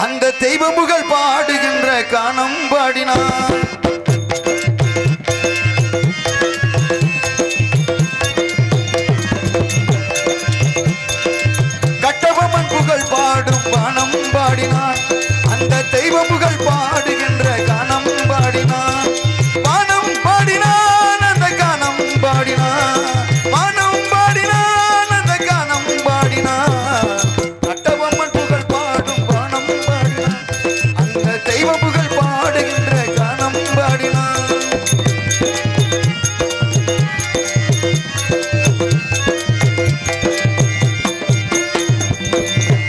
அந்த தெய்வ புகழ் பாடுகின்ற கானம் பாடினான். கட்டபொம்மன் புகழ் பாடும் கானம் பாடினான். அந்த தெய்வ புகழ் பாடுகின்ற கானம் பாடினான். வானம் பாடினான் அந்த கானம் பாடினான். வானம் பாடினான் அந்த கானம் பாடினான். கட்டபொம்மன் புகழ் பாடும் கானம் பாடினான். அந்த தெய்வ புகழ் பாடுகின்ற கானம் பாடினான்.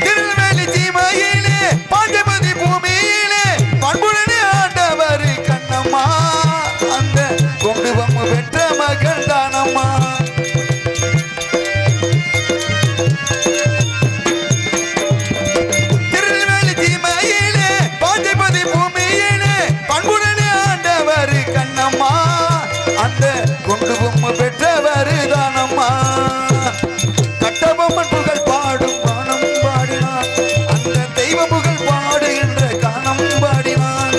திருநெல்வேலி சீமையிலே பாண்டிபதி பூமியிலே பண்புடனே ஆண்டவர் கண்ணம்மா. அந்த கொண்டு வம்மு பெற்ற மகள் தானம்மா. திருநெல்வேலி சீமையிலே பாண்டிபதி பூமியிலே பண்புடனே ஆண்டவர் கண்ணம்மா. அந்த கொண்டு வம்மு பெற்றவர் தானம்மா. கட்டபொம்மன் புகழ் பாடும் கானம் பாடினான். அந்த தெய்வ புகழ் பாடுகின்ற கானம் பாடினான்.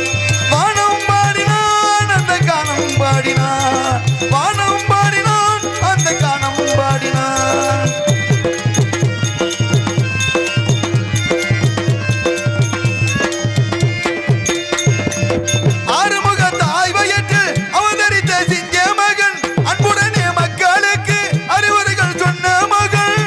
வானம் பாடினான் அந்த கானம் பாடினான். வானம் பாடினான் அந்த கானம் பாடினான். ஆறுமுக தாய் வயிற்றில் அவதரித்த சிங்க மகன். அன்புடனே மக்களுக்கு அறிவுரைகள் சொன்ன மகன்.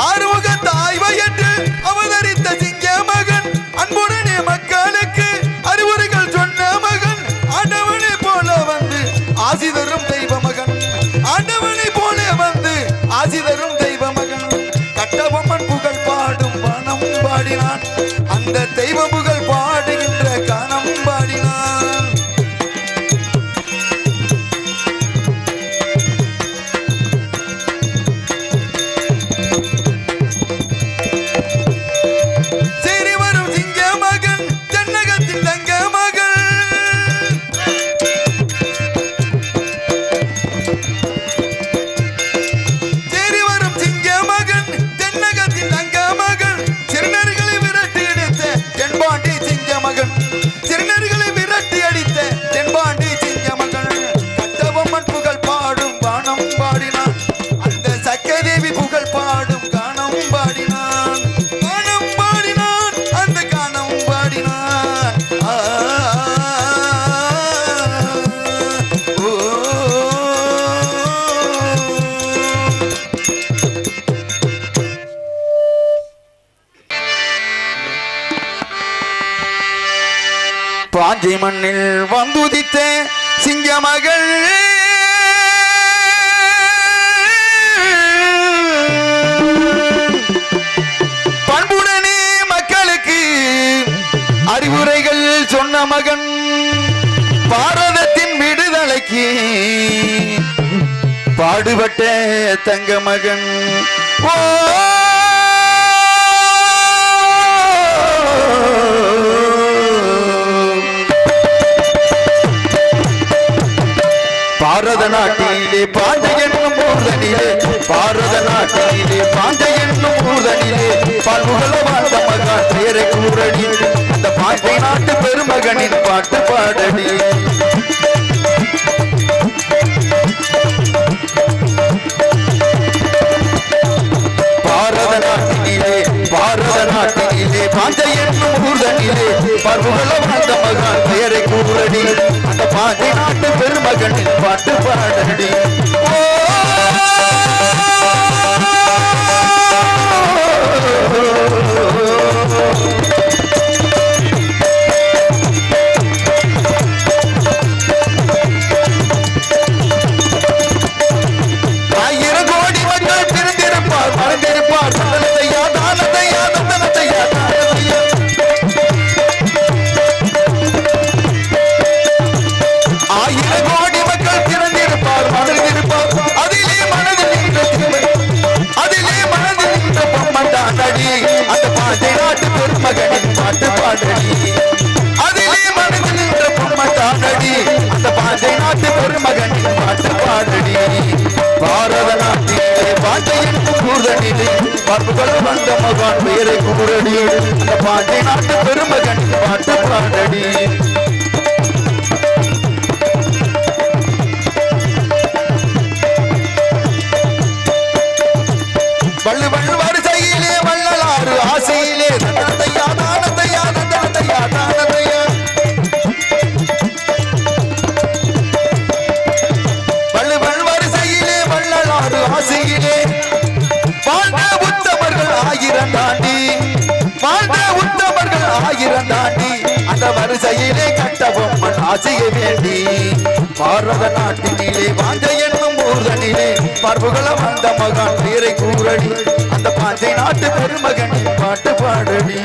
ஆறுமுக தாய் வயிற்றில் அவதரித்த சிங்க மகன். அன்புடனே மக்களுக்கு அறிவுரைகள் சொன்ன மகன். ஆண்டவனை போல வந்து ஆசி தரும் தெய்வ மகன். ஆண்டவனை போல வந்து ஆசி தரும் தெய்வ மகன். கட்டபொம்மன் புகழ் பாடும் வானம் பாடினான். அந்த தெய்வ புகழ் பாடுகின்ற கானம் பாடினான். சீறி வரும் சிங்க மகன் தென்னகத்தின் தங்க மகள். சீறி வரும் சிங்க மகன் தென்னகத்தின் தங்க மகள். சிறுநர்களை விரட்டி அடித்த தென்பாண்டி சிங்க மகன். சிறுநர்களை விரட்டி அடித்த தென்பாண்டி சிங்க மகன். கட்டபொம்மன் புகழ் பாடும் வானம் பாடினான். அந்த சக்கதேவி புகழ் பாடும் கானம் பாடினான். கானம் பாடினான் அந்த கானம் பாடினான். ஓ பாஞ்சி மண்ணில் வந்துதித்த சிங்க மகள். பண்புடனே மக்களுக்கு அறிவுரைகள் சொன்ன மகன். பாரதத்தின் விடுதலைக்கு பாடுபட்ட தங்க மகன். ஓ பாரத நாட்டிலே பாண்டை என்னும் ஊர்தனிலே. பாரத நாட்டிலே பாண்டை என்னும் ஊர்தனிலே பல்புகள வாழ்ந்த மகன் பெயரை கூறடி. அந்த பாண்டை நாட்டு பெருமகனின் பாட்டு பாடடி. பாரத நாட்டிலே பாண்டை என்னும் ஊர்தனிலே பல்புகள வாழ்ந்த மகன் பெயரை கூறடி. அந்த பாண்டை நாட்டு பெருமகனின் பாட்டு பாடடி. ஆயிரம் கோடி மக்கள் பிறந்திருப்பார் மறந்திருப்பார். தானத்தையா தானத்தையா தந்தனத்தையா தானத்தையா. ஆயிரம் கோடி மக்கள் பிறந்திருப்பார் ஊர்தனிலே பார்ப்புகள வந்த மகான் பெயரை கூறடி அந்த பாண்டி நாட்டு பெருமகன் பாட்டு பாடடி வள்ளு வள்ளு வரிசையிலே வள்ளலாறு ஆசையிலே தன்னதையா தானதையா தன்னதையா தானதையா வள்ளு வள்ளு வரிசையிலே வள்ளலாறு ஆசையிலே வாழ்ந்த உத்தமர்கள் ஆயிரம் தாண்டி வாழ்ந்த உத்தமர்கள் ஆயிரம் தாண்டி அந்த வரிசையிலே கட்ட பொம்மன் ஆசையை வேண்டி பாரத நாட்டினிலே வாஞ்ச என்னும் ஊர்தனிலே பார்ப்புகள வந்த மகான் பேரை கூறடி அந்த பாஞ்சை நாட்டு பெருமகன் பாட்டு பாடடி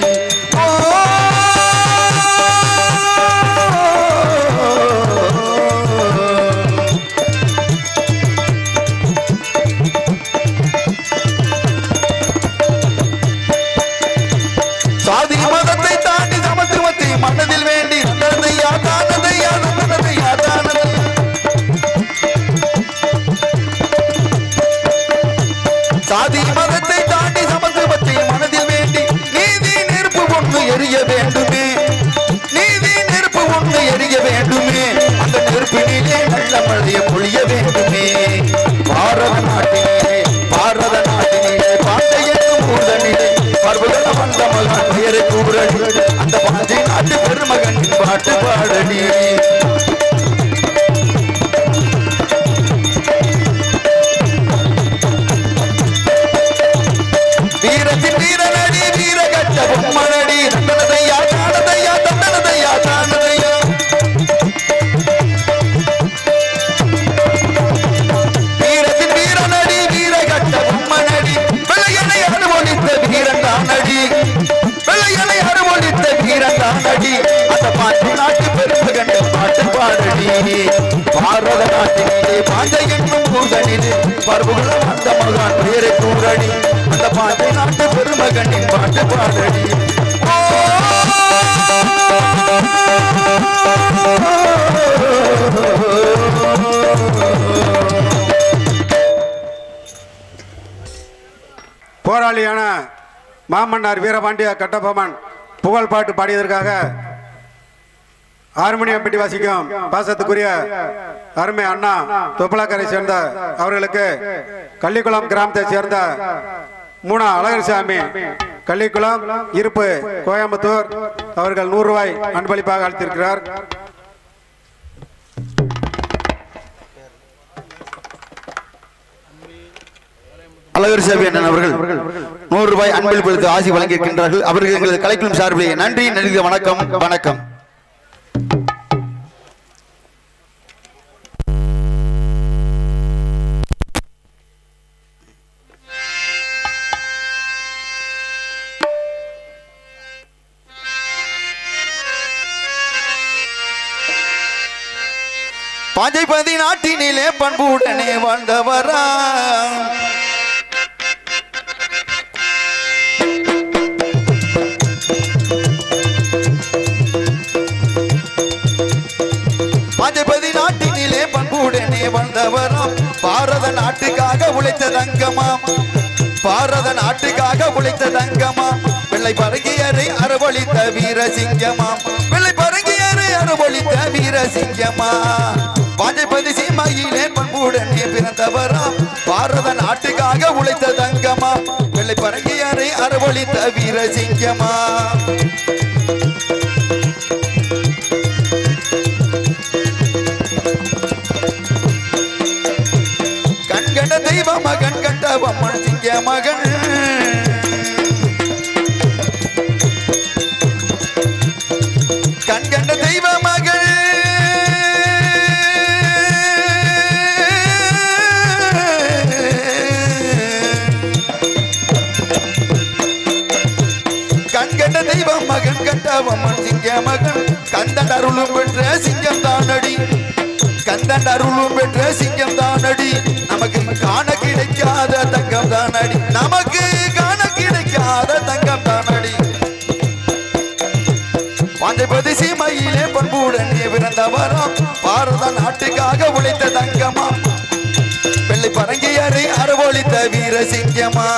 சாதி மதத்தை தாண்டி சமத்துவத்தை மனதில் வேண்டி நந்ததையா தானதையா நந்ததையா தானதையா சாதி மதத்தை தாண்டி சமத்துவத்தை மனதில் வேண்டி நீதி நெருப்பு ஒன்று எரிய வேண்டுமே நீதி நெருப்பு ஒன்று எரிய வேண்டுமே அந்த நெருப்பினிலே நல்ல மழைய பொழிய வேண்டுமே பாரத நாட்டினிலே பாண்டை என்னும் ஊர்தனிலே பார்வகள வந்த மகான் பெயரை கூறடி அந்த பாண்டி நாட்டு பெருமகன் பாட்டு பாடடி வீரத்தின் வீரனடி வீரகட்ட பொம்மனடி தந்தனதையா தானதையா தந்தனதையா தானதையா வீரத்தின் வீரனடி வீரகட்ட பொம்மனடி வெள்ளையனை அனுபவித்த வீரன் தானடி வெள்ளையனை அனுபவித்த வீரன் தானடி அந்த பாண்டி நாட்டு பெருமகன் பாட்டு பாடடி பாரத நாட்டினிலே பாண்டை என்னும் ஊர்தனிலே பார்ப்புகள வந்த மகான் பெயரை கூறடி அந்த பாண்டை நாட்டு பெருமகனின் பாட்டு பாடடி போராளியான மாமன்னார் வீரபாண்டிய கட்டபொம்மன் புகழ் பாட்டு பாடியதற்காக ஹார்மோனியம் பெட்டி வாசிக்கும் பாசத்துக்குரிய அருமை அண்ணா தொப்பலாக்கரை சேர்ந்த அவர்களுக்கு கள்ளிக்குளம் கிராமத்தை சேர்ந்த மூணா அழகர்சாமி கள்ளிக்குளம் இருப்பு கோயம்புத்தூர் அவர்கள் 100 ரூபாய் அன்பளிப்பாக அளித்திருக்கிறார். அழகர்சாமி அண்ணன் அவர்கள் 100 ரூபாய் அன்பளிப்பு ஆசி வழங்கியிருக்கின்றார்கள். அவர்கள் எங்களது கலைக்குழும் சார்பிலே நன்றி நன்றி வணக்கம் வணக்கம். பாஞ்சைபதி நாட்டினிலே பண்புடனே வாழ்ந்தவரா பாஞ்சைபதி நாட்டினிலே பண்புடனே வாழ்ந்தவராம் பாரத நாட்டுக்காக உழைத்த தங்கமாம் பாரத நாட்டுக்காக உழைத்த தங்கமாம் வெள்ளை பரங்கியரை அரவழித்த வீரசிங்கமாம் வெள்ளை பரங்கியரை அரவழித்த வீரசிங்கமா பாஞ்சைபதி சீமையிலே பண்புடனே பிறந்தவராம் பாரத நாட்டுக்காக உழைத்த தங்கமா வெள்ளை பரங்கியரை அரவழித்த வீரசிங்கமா கண்கண்ட தெய்வ மகன் கண்டவம்மன் சிங்க மகன் கண்கண்ட தெய்வ மகள் கண்கண்ட தெய்வ மகன் கண்டவம்மன் சிங்க மகன் கந்தன் அருளும் பெற்ற சிங்கம் தானடி கந்தன் அருளும் பெற்ற சிங்கம் தானடி நமக்கு காண கிடைக்காத தங்கம் தானடி நமக்கு காண கிடைக்காத தங்கம் தானடி பாஞ்சைபதி சீமையிலே பண்புடனே பிறந்தவராம் பாரத நாட்டுக்காக உழைத்த தங்கமாம் வெள்ளை பரங்கியரை அரவழித்த வீரசிங்கமா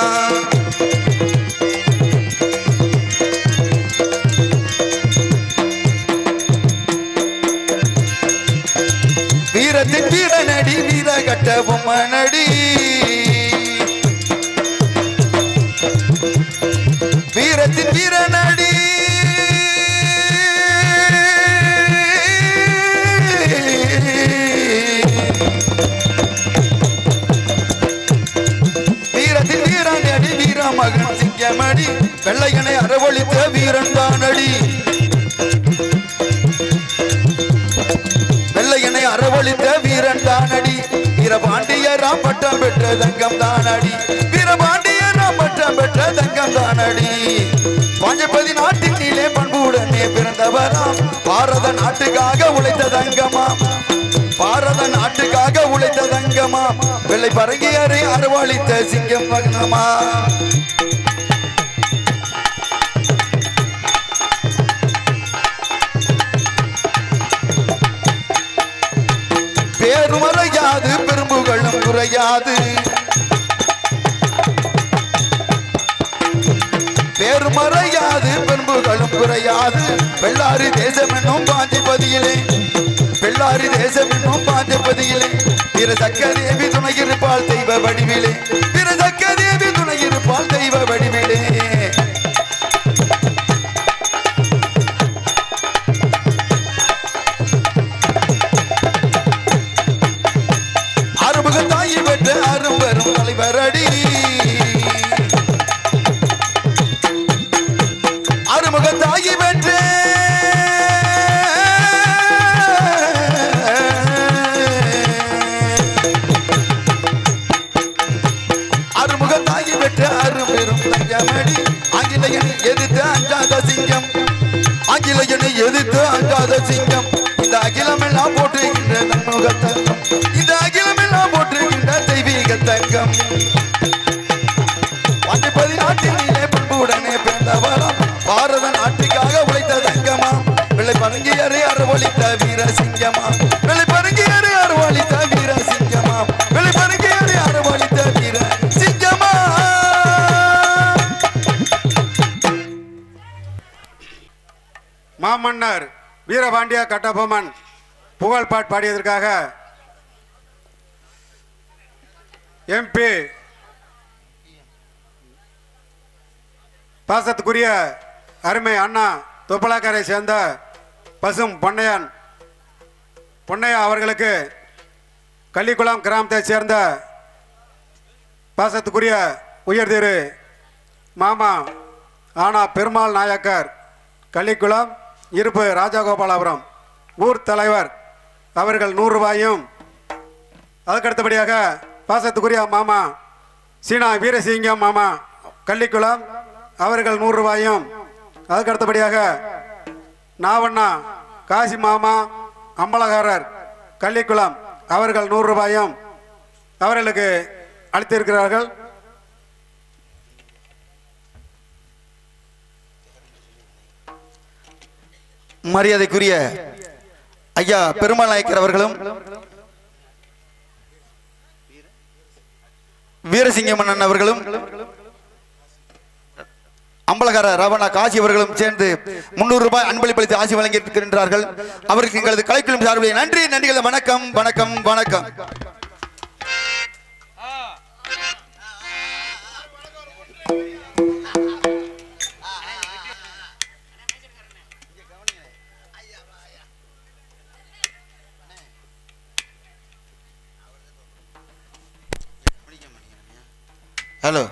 வீரத்தின் வீரனடி வீர கட்ட பொம்மனடி வீரத்தின் வீரனடி வீரத்தின் வீரனடி வீரமகன் சிங்கமடி வெள்ளையனை அரவழித்த வீரன் தானடி வெள்ளையனை அரவழித்த வீரன் தானடி வீரபாண்டியராம் பட்டம் பெற்ற தங்கம் தானடி வீரபாண்டியராம் பட்டம் பெற்ற தங்கம் தானடி பாஞ்சபதி நாட்டினிலே பண்புடனே பிறந்தவராம் பாரத நாட்டுக்காக உழைத்த தங்கமாம் பாரத நாட்டுக்காக உழைத்த தங்கமாம் வெள்ளை பரங்கியரை அரவழித்த சிங்கம் மகனமா பேருமறையாது பெரும்புகளும் குறையாது பேருமறையாது பெரும்புகளும் குறையாது வெள்ளாரி தேசம் என்னும் பாஞ்சபதியிலே வெள்ளாரி தேசம் என்னும் பாஞ்சபதியிலே வீரசக்க தேவி துணையிருப்பாள் தெய்வ வடிவிலே வீரசக்க தேவி துணையிருப்பாள் தெய்வ வடிவிலே தாயி பெற்ற அரும்பெரும் தலைவரடி அருமுக தாயி பெற்ற அருமுக தாயி பெற்ற அரும்பெரும் தங்கமடி ஆங்கிலேயனை எதிர்த்து அஞ்சாத சிங்கம் ஆங்கிலேயனை எதிர்த்து அஞ்சாத சிங்கம் இந்த அகிலமெல்லாம் போற்றுகின்ற தன்முக தங்கம் இந்த அகிலமெல்லாம் போற்றுகின்ற தெய்வீக தங்கம் பாண்டிபதி நாட்டினிலே பண்புடனே பிறந்தவராம் பாரத நாட்டுக்காக உழைத்த தங்கமா வெள்ளை பரங்கியரை அரவழித்த வீரசிங்கமா வெள்ளை பரங்கியரை அரவழித்த வீரசிங்கமா வெள்ளை பரங்கியரை அரவழித்த வீரசிங்கமா மாமன்னர் வீரபாண்டிய கட்டபொம்மன் புகழ்பாட் பாடியதற்காக எம்பி பாசத்துக்குரிய அருமை அண்ணா தொப்பலாக்கரை சேர்ந்த பசும் பொன்னையா அவர்களுக்கு கள்ளிக்குளம் கிராமத்தைச் சேர்ந்த பாசத்துக்குரிய உயர்திரு மாமா ஆனா பெருமாள் நாயக்கர் கள்ளிக்குளம் இருப்பு ராஜகோபாலபுரம் ஊர் தலைவர் அவர்கள் 100 ரூபாயும் அதுக்கடுத்தபடியாக பாசத்துக்குரிய மாமா சீனா வீரசிங்கம் மாமா கள்ளிக்குளம் அவர்கள் 100 ரூபாயும் அதுக்கடுத்தபடியாக நாவண்ணா காசி மாமா அம்பலகாரர் கள்ளிக்குளம் அவர்கள் 100 ரூபாயும் அவர்களுக்கு அளித்திருக்கிறார்கள். மரியாதைக்குரிய ஐயா பெருமாள் நாயக்கர் அவர்களும் வீரசிங்கம் அண்ணன் அவர்களும் அம்பலகார ரவணா காசி அவர்களும் சேர்ந்து 300 ரூபாய் அன்பளிப்பளித்து ஆசி வழங்கி இருக்கின்றார்கள். அவருக்கு எங்களது கலைக்குழும் சார்பில் நன்றி நன்றிகள். வணக்கம் வணக்கம் வணக்கம். ஹலோ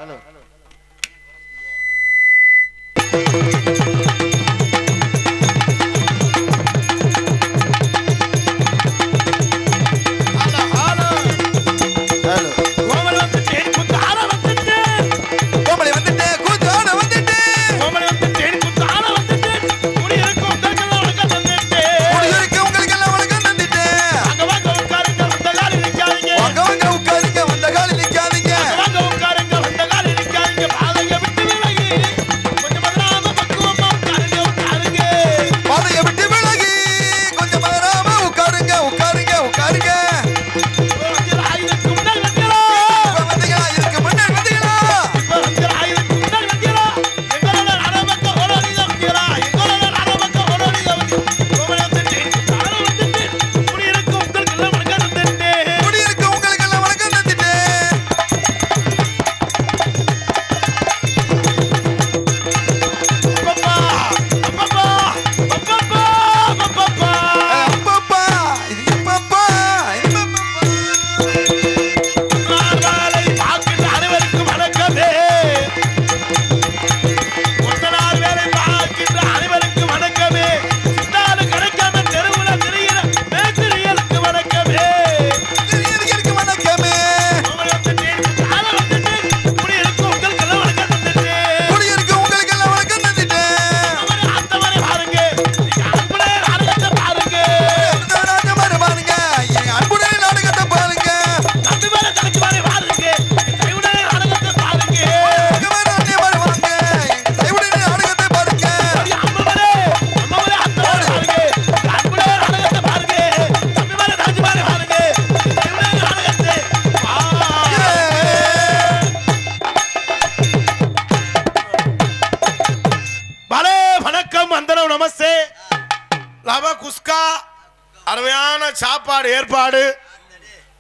சாப்பாடு ஏற்பாடு,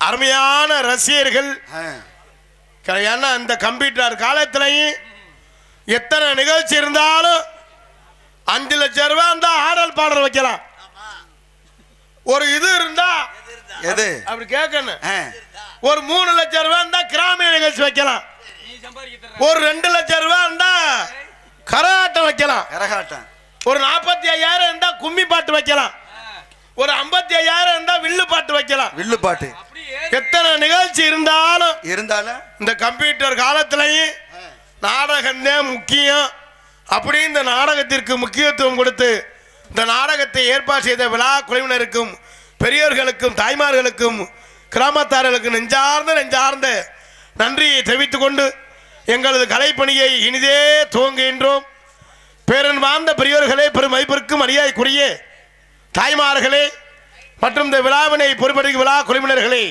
அருமையான ரசிகர்கள். ஏன்னா இந்த கம்ப்யூட்டர் காலத்திலையும் எத்தனை நிகழ்ச்சி இருந்தாலும் 5 லட்சம் ரூபாய் இருந்தா ஆடல் பாடல் வைக்கலாம். ஒரு இது இருந்தா எது அப்படி கேட்கணும். ஒரு 3 லட்சம் ரூபாய் இருந்தா கிராமிய நிகழ்ச்சி வைக்கலாம். ஒரு 2 லட்சம் ரூபாய் இருந்தா கரகாட்டம் வைக்கலாம். கரகாட்டம். ஒரு 45,000 இருந்தா கும்மி பாட்டு வைக்கலாம். ஒரு 55,000 இருந்தா வில்லு பாட்டு வைக்கலாம். வில்லு பாட்டு. எத்தனை நிகழ்ச்சி இருந்தாலும் இந்த கம்ப்யூட்டர் காலத்திலையும் நாடகம்தான் முக்கியம். அப்படி இந்த நாடகத்திற்கு முக்கியத்துவம் கொடுத்து இந்த நாடகத்தை ஏற்பாடு செய்த விழா குழுவினருக்கும் பெரியோர்களுக்கும் தாய்மார்களுக்கும் கிராமத்தார்களுக்கும் நெஞ்சார்ந்த நன்றியை தெரிவித்துக் கொண்டு எங்களது கலைப்பணியை இனிதே துவங்குகின்றோம். பேரன்பார்ந்த பெரியோர்களே, பெரும் மதிப்பிற்கும் மரியாதைக்குரிய தாய்மார்களே மற்றும் இந்த விழாவினை பொறுப்பெடுக்கும் விழா குழுவினர்களே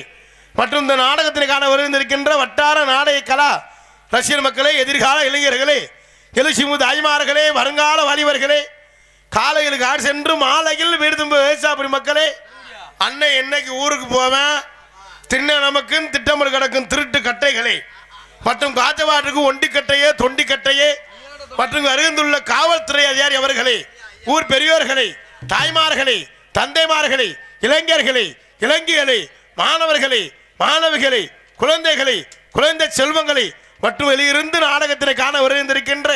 மற்றும் இந்த நாடகத்திற்கான வருகின்றிருக்கின்ற வட்டார நாடக கலா ரசிகர் மக்களே, எதிர்கால இளைஞர்களே, எழுச்சிமு தாய்மார்களே, வருங்கால வாலிபர்களே, காலையில் காடு சென்று மாலையில் வீடு திரும்ப விவசாய மக்களே, அன்னை என்னைக்கு ஊருக்கு போவேன் தின்ன நமக்கும் திட்டமில் கிடக்கும் திருட்டு கட்டைகளே மற்றும் காஜவாட்டுக்கு ஒண்டிக்கட்டையே தொண்டிக்கட்டையே மற்றும் அருகிந்துள்ள காவல்துறை அதிகாரி அவர்களே, ஊர் பெரியோர்களே, தாய்மார்களே, தந்தைமார்களே, இளைஞர்களே, இளைஞர்களே, மாணவர்களே, மாணவிகளே, குழந்தைகளை, குழந்தை செல்வங்களை மற்றும் வெளியிருந்து நாடகத்தினை காண வருகின்றிருக்கின்ற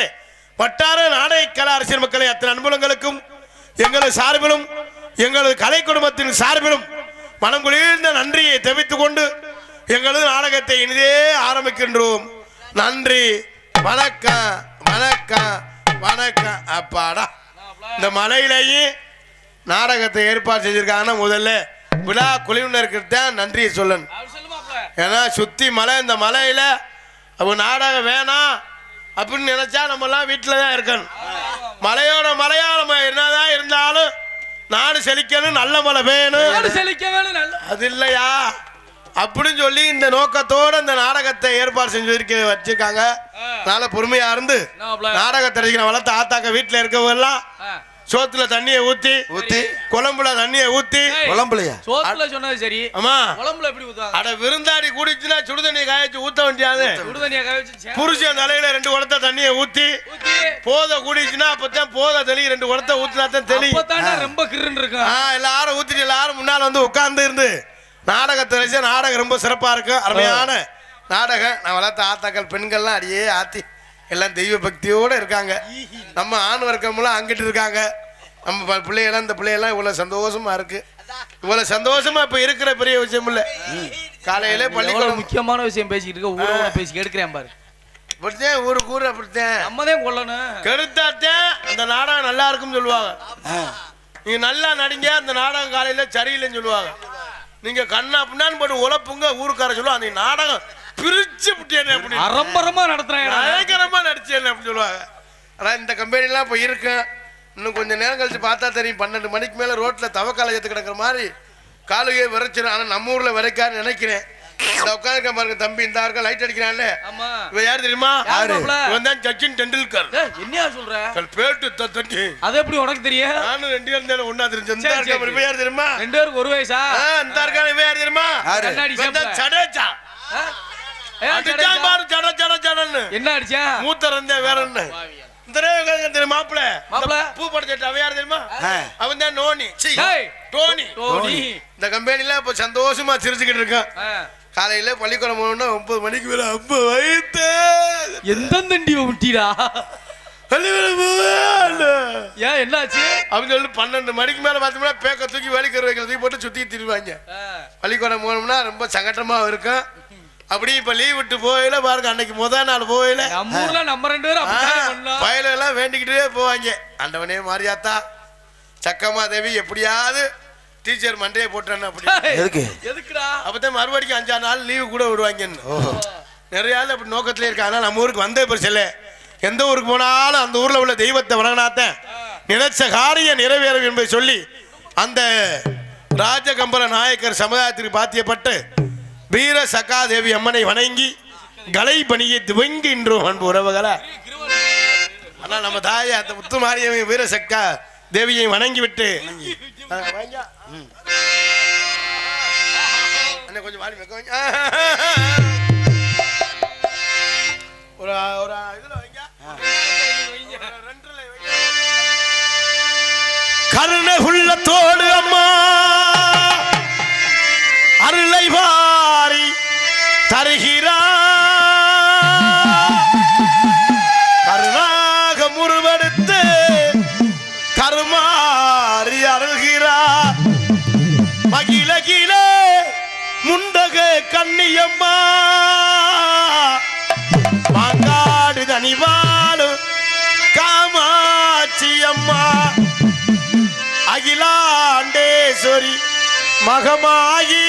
வட்டார நாடக கலா அரசியல் மக்களை அத்தனை அன்புலங்களுக்கும் எங்களது சார்பிலும் எங்களது கலை குடும்பத்தின் சார்பிலும் மனம் குளிர்ந்த நன்றியை தெரிவித்துக் கொண்டு எங்களது நாடகத்தை இனிதே ஆரம்பிக்கின்றோம். நன்றி, வணக்கம், வணக்கம், வணக்கம். அப்பாடா, இந்த மலையிலேயும் நாடகத்தை ஏற்பாடு செஞ்சிருக்காங்கன்னா முதல்ல விழா குழுவினருக்கு தான் நன்றியை சொல்லணும். ஏன்னா சுத்தி மலை, இந்த மலையில அவங்க நாடகம் வேணாம் அப்படின்னு நினைச்சா நம்ம எல்லாம் வீட்டில் தான் இருக்கணும். மலையோட மலையா நம்ம என்னதான் இருந்தாலும் நாடு செழிக்கணும், நல்ல மழை வேணும், அது இல்லையா அப்படின்னு சொல்லி இந்த நோக்கத்தோட இந்த நாடகத்தை ஏற்பாடு செஞ்சு வச்சிருக்காங்க. அதனால பொறுமையா இருந்து நாடகத்தை வளர்த்த ஆத்தாக்க வீட்டுல இருக்கவங்க எல்லாம் சோத்துல தண்ணியை ஊத்தி குழம்புல தண்ணியை ஊத்தி குழம்புலையா சோத்துல சொன்னது சரி. ஆமா, குழம்புல எப்படி ஊத்துவாங்க? அட விருந்தாடி கூடிச்சுன்னா சுடு தண்ணியை காய வச்சு ஊத்த வேண்டியது. சுடு தண்ணியை காய வச்சு புருஷன் தலையில 2 குடத்தை தண்ணியை ஊத்தி போத கூடிச்சுன்னா அப்பதான் போத தெளி 2 குடத்தை ஊத்தினா தான் தெளி. ரொம்ப கிருன்னு இருக்கு. எல்லாரும் ஊத்திட்டு எல்லாரும் முன்னால வந்து உட்கார்ந்து இருந்து நாடகத்தை வச்சு நாடகம் ரொம்ப சிறப்பா இருக்கும். அருமையான நாடகம். நான் வளர்த்த ஆத்தாக்கள் பெண்கள்லாம் அடியே ஆத்தி எல்லாம் தெய்வ பக்தியோட இருக்காங்க. நம்ம ஆண் வர்க்கம்லாம் அங்கிட்டு இருக்காங்க. நம்ம பிள்ளைகள்லாம் இந்த பிள்ளைகள்லாம் இவ்வளவு சந்தோஷமா இருக்கு. இவ்வளவு சந்தோஷமா இப்ப இருக்கிற பெரிய விஷயம் இல்ல. காலையில பள்ளிக்கூடம் முக்கியமான விஷயம் பேசிக்கிட்டு இருக்க ஊரோட பேசி எடுக்கிறேன் பாரு. அப்படித்தான் ஊருக்கு ஊர் அப்படித்தான் நம்மதான் கொள்ளணும். கெடுத்தாத்தான் அந்த நாடகம் நல்லா இருக்கும்னு சொல்லுவாங்க. நீங்க நல்லா நடிங்க, அந்த நாடகம் காலையில சரியில்லைன்னு சொல்லுவாங்க. நீங்க கண்ணா பின்னான்னு போட்டு உழப்புங்க ஊருக்கார சொல்லுவாங்க. அந்த நாடகம் பிரிச்சு விட்டேன் அப்படின்னு அரம்பரமா நடத்துறேன், பயங்கரமா நடிச்சேன் அப்படின்னு சொல்லுவாங்க. ஆனா இந்த கம்பெனிலாம் இப்ப இருக்கு. இன்னும் கொஞ்சம் நேரம் கழிச்சு பார்த்தா தெரியும். 12 மணிக்கு மேல ரோட்ல தவக்கால ஏத்து கிடக்குற மாதிரி காலுகே விரைச்சிடும். ஆனா நம்ம ஊர்ல விரைக்கான்னு நினைக்கிறேன். உட்காந்துருக்க பாருங்க தம்பி, இந்த இருக்க லைட் அடிக்கிறான்ல, இவன் யாரு தெரியுமா? இவன் தான் சச்சின் டெண்டுல்கர். என்ன சொல்ற? பேட்டு தட்டி. அது எப்படி உனக்கு தெரியும்? நானும் 2 பேரும் தான் ஒண்ணா தெரிஞ்சேன். இந்த இருக்க இவன் யாரு தெரியுமா? 2 பேருக்கு ஒரு வயசா? இந்த இருக்க இவன் யாரு தெரியுமா? சடேச்சா. அடிச்சான் பாரு, சட சட சடன்னு. என்ன அடிச்சா? மூத்தர் இருந்தே வேற என்ன தெரியும் மாப்பிள பூ படைச்சிட்டு அவன் யாரு தெரியுமா? அவன் தான் நோனி டோனி. இந்த கம்பெனில இப்ப சந்தோஷமா சிரிச்சுக்கிட்டு இருக்கான். காலையில பள்ளிக்கூடம் போனோம்னா 9 மணிக்கு மேல அம்ப வைத்து எந்த தண்டி விட்டீடா ஏன் என்னாச்சு அப்படின்னு சொல்லி 12 மணிக்கு மேல பார்த்தோம்னா பேக்க தூக்கி வேலைக்கு வைக்கிறதுக்கு போட்டு சுத்தி திருவாங்க. பள்ளிக்கூடம் போனோம்னா ரொம்ப சங்கட்டமா இருக்கும். அப்படி இப்ப லீவ் விட்டு போயில பாருங்க, அன்னைக்கு முதல் நாள் போயில நம்ம ஊர்ல நம்ம 2 பேரும் வயல எல்லாம் வேண்டிக்கிட்டே போவாங்க. ஆண்டவனே மாரியாத்தா சக்கம்மா தேவி எப்படியாவது டீச்சர் மண்டையை போட்டேன்னு அப்படி எதுக்குடா அப்பதான் மறுபடியும் 5-6 நாள் லீவு கூட விடுவாங்கன்னு நிறைய ஆள் அப்படி நோக்கத்திலே இருக்காங்க. நம்ம ஊருக்கு வந்தே பெருசில்ல. எந்த ஊருக்கு போனாலும் அந்த ஊர்ல உள்ள தெய்வத்தை வணங்கினாத்தான் நினைச்ச காரியம் நிறைவேறும் என்பதை சொல்லி அந்த ராஜகம்பர நாயக்கர் சமுதாயத்திற்கு பாத்தியப்பட்டு வீர சகாதேவி அம்மனை வணங்கி கலை பணியை துவங்குகின்றோம் அன்பு உறவுகளா. ஆனா நம்ம தாயை அந்த முத்து மாரியம்மன் வீர சக்கா தேவியை வணங்கி விட்டு என்ன கொஞ்சம் வாலி கொஞ்சம் ஒரு ஒரு இதுல வைங்க கருணை உள்ளத்தோடு அம்மா அருளை வாரி தருகிறார் கருணாக முருவெடுத்து கருமாறி அருள்கிறார் மகிழகில முண்டக கண்ணியம்மா மாங்காடு தனிவாளு காமாட்சி அம்மா அகிலாண்டேஸ்வரி மகமாயி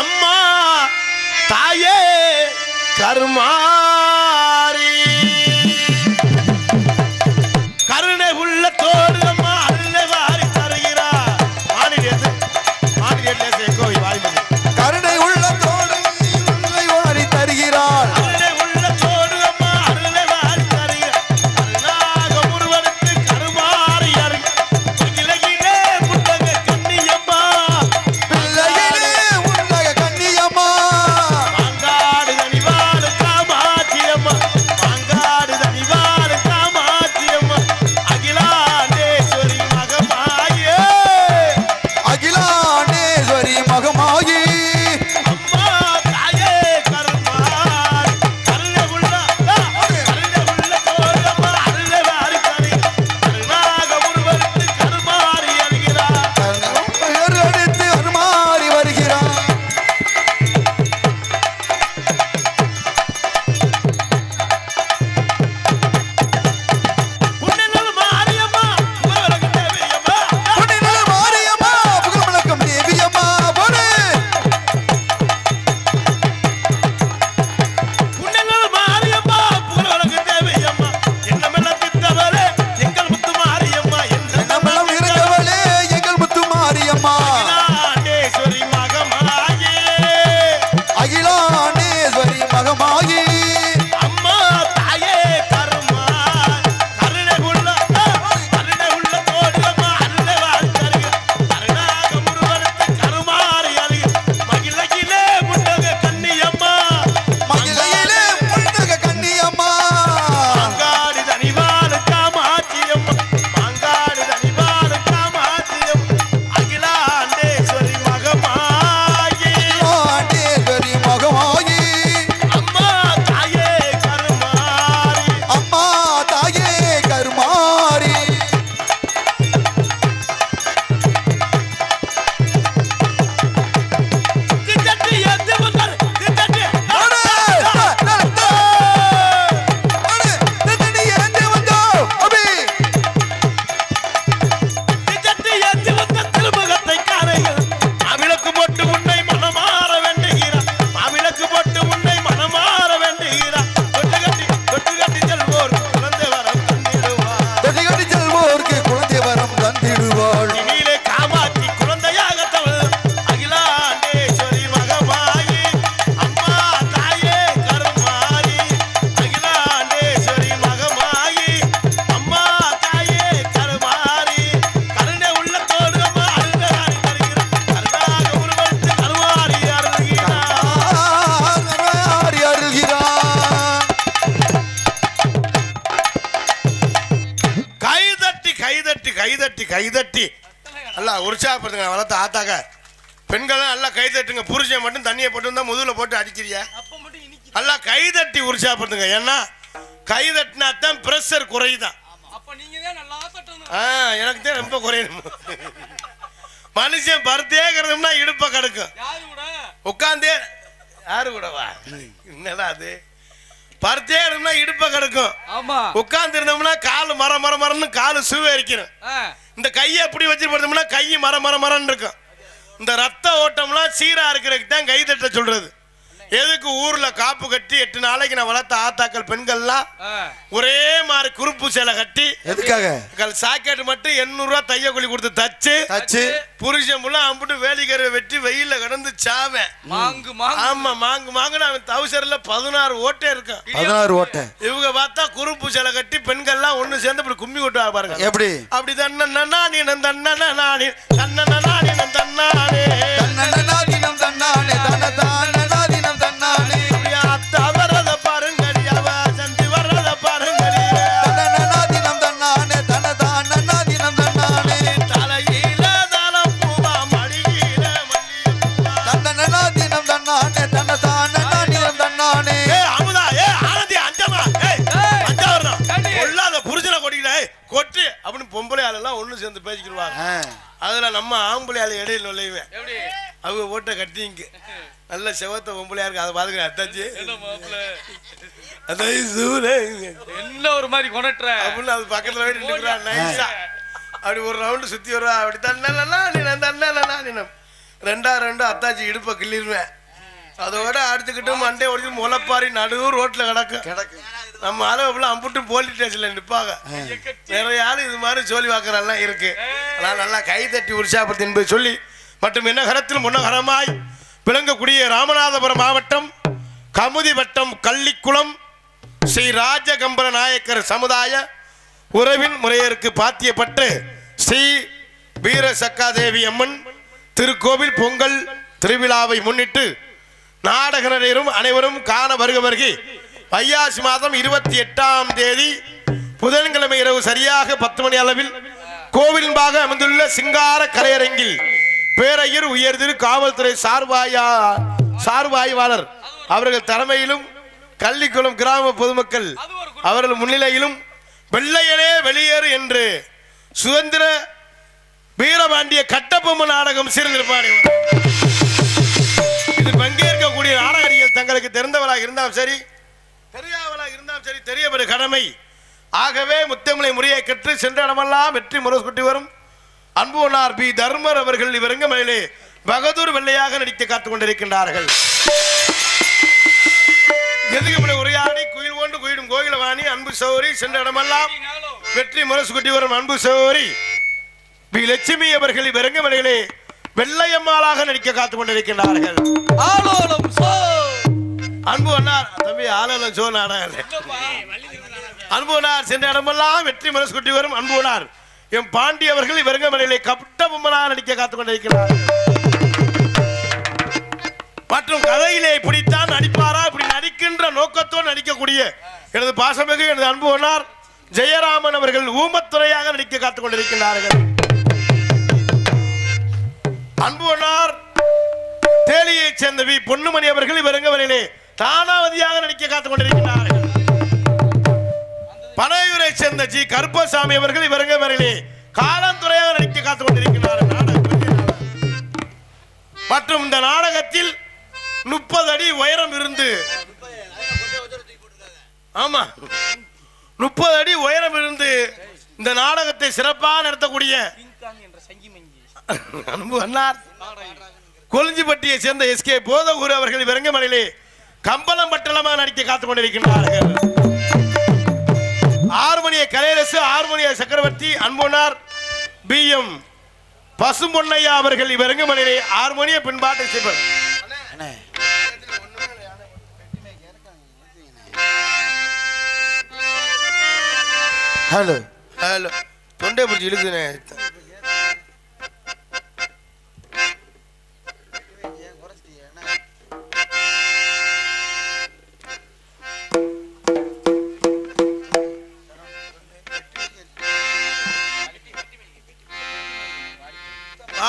அம்மா தாயே கருமாரி கருணை உள்ள தோடு அம்மா அருளை வாரி தருகிறார் மாநில கோவில் வாய்மொழி கருணை உள்ள தோடு அருளை வாரி தருகிறாள் அருளை உள்ள தோடு அம்மா அருளை வாரி தருகிறார் அருளாக முருவனுக்கு கருமாறி அருகிலே முண்டக கண்ணியம்மா பிள்ளையிலே உன்னக கண்ணியம்மா மாங்காடு தனிவாளு காமாட்சியம்மா மாங்காடு தனிவாளு காமாட்சியம்மா அகிலாண்டேஸ்வரி மகமாயே அகிலாண்டேஸ்வரி மகமாயி அம்மா தாயே கருமாரி கருணை உள்ள தோழம்மா அருளை வாரி கருணாக முருவனுக்கு கருமாறி அருகிறார் எடுத்து அருமாறி வருகிறார் புன்னல் மாரியம்மா உலக தேவியம்மா புனித மாரியம்மா புகழ் விளக்கம் தேவியம்மா போடு புன்னல் மாரியம்மா உலக தேவியம்மா என்னமெல்லாம் தித்தவளே எங்கள் முத்து மாரியம்மா நம்மளம் இருக்கவளே எங்கள் முத்து மாரியம்மா அகிலாண்டேஸ்வரி மகமாயே அகிலாண்டேஸ்வரி மகமாயி அம்மா தாயே கருமாய் கருணை உள்ள தோழம்மா அருளை வாரி தருகிறார் கருணாக முருவனுக்கு கருமாறி அருகிறார் மகிழகிலே முண்டக கண்ணியம்மா மகிழையிலே முண்டக கண்ணியம்மா மாங்காடு தனிவாளு காமாட்சியம்மா மாங்காடு தனிவாளு காமாட்சியம்மா அகிலாண்டேஸ்வரி மகமாயி அகிலாண்டேஸ்வரி மகமாயி அம்மா தாயே கருமாறி அம்மா தாயே கருமாரி திட்டட்டி எத்துவங்கள் திட்டட்டி அடே, திட்டடி ஏந்தி வந்தோ அபி திட்டட்டி எத்துவங்கள் திருமுகத்தை காணுங்கள் மாவிளக்கு போட்டு உன்னை மனமாற வேண்டுகிறார் மாவிளக்கு போட்டு உன்னை மனமாற வேண்டுகிறார் தொட்டு கட்டி செல்வோர் குழந்தை வரம் தந்திடுவார் தொட்டிகட்டி செல்வோர்க்கு குழந்தை வரம் தந்திடுவாள் இனியிலே காமாட்சி குழந்தையாக தவள் அகிலாண்டேஸ்வரி மகமாயி அம்மா தாயே கருமாரி அகிலாண்டேஸ்வரி மகமாயி அம்மா தாயே கருமாரி கருணை உள்ள தோடு அம்மா அருளாரி தருகிறார் கருணாக உருவெடுத்து கருமாரி அருள்கிறார் கருமாரி அருள்கிறார் கைதட்டி நல்லா உற்சாகப்படுத்துங்க வளர்த்த ஆத்தாக்க பெண்கள் நல்லா கைதட்டுங்க புருஷன் மட்டும் தண்ணியை போட்டு வந்தா முதுகுல போட்டு அடிக்கிறியா நல்லா கைதட்டி உற்சாகப்படுத்துங்க ஏன்னா கைதட்டினா தான் பிரஷர் குறையுதான் அப்ப நீங்க தான் நல்லா தட்டணும். எனக்கு தான் ரொம்ப குறையணும் மனுஷன் பருத்தேங்கிறதுனா இடுப்ப கிடக்கும் யாரு கூட உட்காந்தே யாரு கூடவா என்னடா அது பருத்தே இருந்தா இடுப்ப கிடக்கும் ஆமா உட்கார்ந்து இருந்தோம்னா கால் மரம்னு காலு சுவரிக்கணும் இந்த கையை எப்படி வச்சிருப்போம்னா கை மரன்னு இருக்கும் இந்த ரத்த ஓட்டம்லாம் சீரா இருக்கிறதுக்கு தான் கை தட்ட சொல்றது எதுக்கு ஊர்ல காப்பு கட்டி 8 நாளைக்கு நான் வளர்த்த ஆத்தாக்கள் பெண்கள்லாம் ஒரே மாதிரி குறுப்பு சேலை கட்டி எதுக்காக சாக்கெட் மட்டும் 800 ரூபாய் தையக்கூலி கொடுத்து தச்சு புருஷன் முள்ள அம்பிட்டு வேலிக்கரை வெட்டி வெயில கடந்து சாவேன். ஆமா மாங்கு அவன் தவுசர்ல 16 ஓட்டே இருக்கான். 16 ஓட்டை. இவங்க பார்த்தா குறுப்பு சேலை கட்டி பெண்கள்லாம் ஒண்ணு சேர்ந்து இப்படி கும்மி கொட்டு பாருங்க. எப்படி அப்படி தன்னானே தன்னானே தன்னானே தன்னானே கொட்டு அப்படின்னு பொம்பளை ஆளெல்லாம் ஒண்ணு சேர்ந்து பேசிக்கிடுவாங்க. அதுல நம்ம ஆம்பளை ஆளு இடையில நுழைவேன். அவங்க ஓட்ட கட்டிங்க நல்ல செவத்த பொம்பளையா இருக்கு. அதை பாத்துக்கிறேன் அத்தாச்சி என்ன ஒரு மாதிரி கொணட்டுற அப்படின்னு அது பக்கத்துல போயிட்டு நைஸா அப்படி ஒரு ரவுண்டு சுத்தி வருவா. அப்படி தன்னா ரெண்டு அத்தாச்சி இடுப்ப கிள்ளிடுவேன். அதோட அடிச்சுக்கிட்டு மண்டே ஒடிச்சு முளைப்பாரி நடுவு ரோட்ல கிடக்கு. நம்ம அளவுல அம்புட்டு போலீஸ் ஸ்டேஷன்ல நிற்பாங்க. நிறைய ஆள் இது மாதிரி சொல்லி வாக்குறெல்லாம் இருக்கு. அதனால நல்லா கை தட்டி உற்சாகப்படுத்தி என்பதை சொல்லி மற்றும் என்னகரத்தில் முன்னகரமாய் விளங்கக்கூடிய ராமநாதபுரம் மாவட்டம் கமுதி வட்டம் கள்ளிக்குளம் ஸ்ரீ ராஜகம்பர நாயக்கர் சமுதாய உறவின் முறையருக்கு பாத்தியப்பட்டு ஸ்ரீ வீர சக்காதேவி அம்மன் திருக்கோவில் பொங்கல் திருவிழாவை முன்னிட்டு நாடக நடிகரும் அனைவரும் காண வருகை வைகாசி மாதம் 28ஆம் தேதி புதன்கிழமை இரவு சரியாக 10 மணி அளவில் கோவிலின்பாக அமைந்துள்ள சிங்கார கரையரங்கில் பேரையர் உயர்திரு காவல்துறை சார்பாய்வாளர் அவர்கள் தலைமையிலும் கள்ளிக்குளம் கிராம பொதுமக்கள் அவர்கள் முன்னிலையிலும் வெள்ளையனே வெளியேறு என்று சுதந்திர வீரபாண்டிய கட்டபொம்ம நாடகம் சிறந்திருப்பார். இது பங்கேற்கக்கூடிய நாடகர்கள் தங்களுக்கு தெரிந்தவராக இருந்தாலும் சரி தெரியாதவராக இருந்தாலும் சரி தெரியப்படும் கடமை. ஆகவே முத்தமிழை முறையை கற்று சென்ற இடமெல்லாம் வெற்றி முரசுக்குட்டி வரும் அன்புனார் பி தர்மர் அவர்கள் இவருங்க மலையிலே பகதூர் வெள்ளையாக நடிக்க காத்துக் கொண்டிருக்கின்றார்கள். எதுக்கு உரையாடி குயில் கொண்டு குயிடும் கோகிலவாணி அன்பு சௌரி சென்ற இடமெல்லாம் வெற்றி முரசுக்குட்டி வரும் அன்பு சௌரி பி லட்சுமி அவர்கள் இவருங்க மலையிலே வெள்ளையம்மாளாக நடிக்க காத்துக் கொண்டிருக்கின்றார்கள். அன்பு அண்ணார் தம்பி ஆலோலம் சோ நாடகம் அன்புனார் சென்ற இடமெல்லாம் வெற்றி முரசுக்குட்டி வரும் அன்புனார் எம் பாண்டி அவர்கள் இவருங்க மலையிலே கப்பட்ட பொம்மனாக நடிக்க காத்துக் கொண்டிருக்கிறார். மற்றும் கதையிலே இப்படித்தான் நடிப்பாரா இப்படி நடிக்கின்ற நோக்கத்தோடு நடிக்கக்கூடிய எனது பாசமிகு எனது அன்புனார் ஜெயராமன் அவர்கள் ஊமத்துறையாக நடிக்க காத்துக் கொண்டிருக்கிறார்கள். அன்புனார் தேலியை சேர்ந்த வி பொன்னுமணி அவர்கள் இவருங்க மலையிலே தானாவதியாக நடிக்க காத்துக் கொண்டிருக்கிறார்கள். பனையூரை சேர்ந்த ஜி கருப்பசாமி அவர்கள் இவருங்க வரையிலே காலந்துறையாக நடிக்க காத்துக் கொண்டிருக்கிறார்கள். மற்றும் இந்த நாடகத்தில் 30 அடி உயரம் இருந்து 30 அடி உயரம் இருந்து இந்த நாடகத்தை சிறப்பாக நடத்தக்கூடிய அன்பு அண்ணார் கொளிஞ்சிப்பட்டியை சேர்ந்த எஸ்கே போதகூர் அவர்கள் இவருங்க மலையிலே கம்பளம் பட்டளமாக நடிக்க காத்துக் கொண்டிருக்கின்றார்கள். ஹார்மோனிய கலையரசு ஹார்மோனிய சக்கரவர்த்தி அன்புனார் பி எம் பசும்பொன்னையா அவர்கள் இவருங்க மலையிலே ஹார்மோனிய பின்பாட்டை செய்வர். ஹலோ ஹலோ தொண்டை பிடிச்சி இழுக்குனே.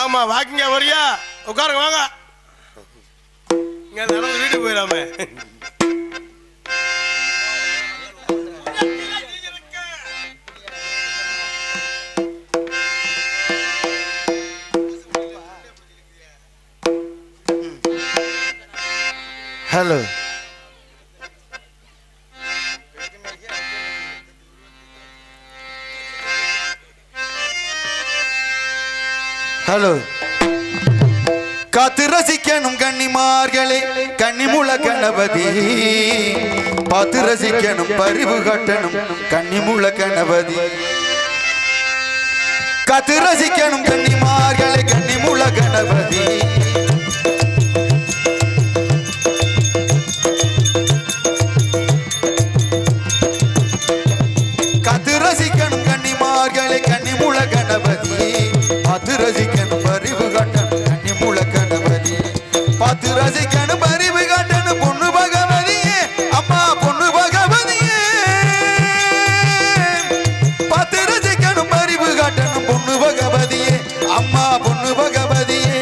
ஆமா வாக்கிங்க வரியா உட்காருங்க வாங்க இங்க நடந்து வீட்டுக்கு போயிடாம. ஹலோ ஹலோ காத்து ரசிக்கணும் கன்னிமார்களே கன்னிமுல கணபதி பார்த்து ரசிக்கணும் பரிவு காட்டணும் கன்னிமுல கணபதி காத்து ரசிக்கணும் கன்னிமார்களை கன்னிமுல கணபதி காத்து ரசிக்கணும் கன்னிமார்களை கன்னிமுல கணபதி பார்த்து ரசிக்கணும் பரிவு காட்டணும் கன்னிமுல கணபதி பார்த்து ரசிக்கணும் பரிவு காட்டணும் பொண்ணு பகவதியே அம்மா பொண்ணு பகவதியே பார்த்து ரசிக்கணும் பரிவு காட்டணும் பொண்ணு பகவதியே அம்மா பொண்ணு பகவதியே